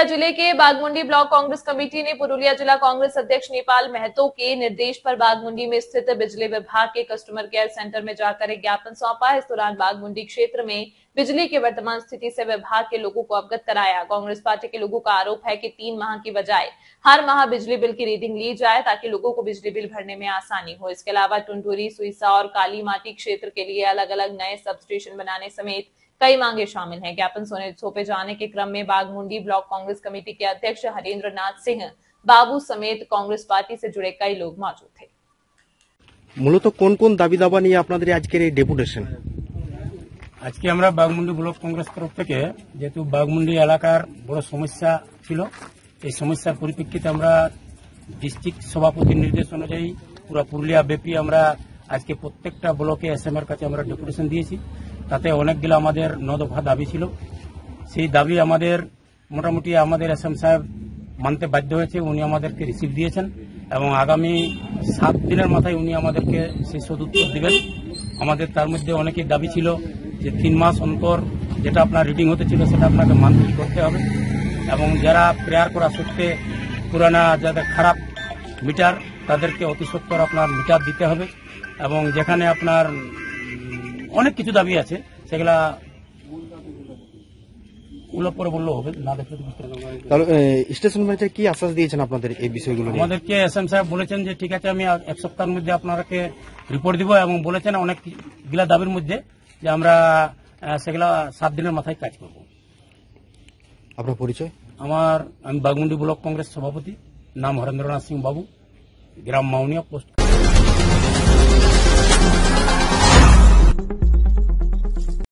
पुरुलिया जिले के Bagmundi block Congress committee ने पुरुलिया जिला कांग्रेस अध्यक्ष नेपाल महतो के निर्देश पर बागमुंडी में स्थित बिजली विभाग के कस्टमर केयर सेंटर में जाकर एक ज्ञापन सौंपा। इस दौरान बागमुंडी क्षेत्र में बिजली की वर्तमान स्थिति से विभाग के लोगों को अवगत कराया। कांग्रेस पार्टी के लोगों का आरोप है कि 3 माह की बजाय हर माह बिजली बिल की रीडिंग ली जाए ताकि लोगों को बिजली बिल भरने में आसानी हो। इसके अलावा टुंडुरी, सुईसा और काली माटी क्षेत्र के लिए अलग अलग नए सब स्टेशन बनाने समेत कई मांगे शामिल हैं। ज्ञापन सौंपे जाने के क्रम में बागमुंडी ब्लॉक कांग्रेस कमेटी के अध्यक्ष हरेंद्र नाथ सिंह बाबू समेत कांग्रेस पार्टी से जुड़े कई लोग मौजूद थे। মূলত কোন কোন দাবি দাবা নিয়ে আপনাদের আজকের এই ডেপুটেশন? আজকে আমরা বাগমুন্ডি ব্লক কংগ্রেস তরফ থেকে যেহেতু বাগমুন্ডি এলাকার বড় সমস্যা ছিল, এই সমস্যার পরিপ্রেক্ষিতে আমরা ডিস্ট্রিক্ট সভাপতির নির্দেশ অনুযায়ী পুরো পুরুলিয়া ব্যাপী আমরা আজকে প্রত্যেকটা ব্লকে এসএম এর কাছে আমরা ডেপুটেশন দিয়েছি। তাতে অনেকগুলো আমাদের 9 দফা দাবি ছিল। সেই দাবি আমাদের মোটামুটি আমাদের এসএম সাহেব মানতে বাধ্য হয়েছে। উনি আমাদেরকে রিসিভ দিয়েছেন এবং আগামী 7 দিনের মাথায় উনি আমাদেরকে সেই সদুত্তর দিবেন। আমাদের তার মধ্যে অনেকের দাবি ছিল যে 3 মাস অন্তর যেটা আপনার রিডিং হতে ছিল সেটা আপনাকে মান্থলি করতে হবে এবং যারা প্রেয়ার করা সত্ত্বে পুরানা যাদের খারাপ মিটার তাদেরকে অতি সত্বর আপনার মিটার দিতে হবে এবং যেখানে আপনার অনেক কিছু দাবি আছে সেগুলা পরে বললেও হবে না। দেখলে স্টেশন ম্যানেজার কি আশ্বাস দিয়েছেন আপনাদের এই বিষয়গুলো? আমাদেরকে এসএম সাহেব বলেছেন যে ঠিক আছে আমি 1 সপ্তাহের মধ্যে আপনাকে রিপোর্ট দিব এবং বলেছেন অনেকগুলা দাবির মধ্যে যে আমরা সেগুলা 7 দিনের মাথায় কাজ করব। আপনার পরিচয়? আমি বাগমুন্ডি ব্লক কংগ্রেস সভাপতি, নাম হরেন্দ্রনাথ সিং বাবু, গ্রাম মাউনিয়া, পোস্ট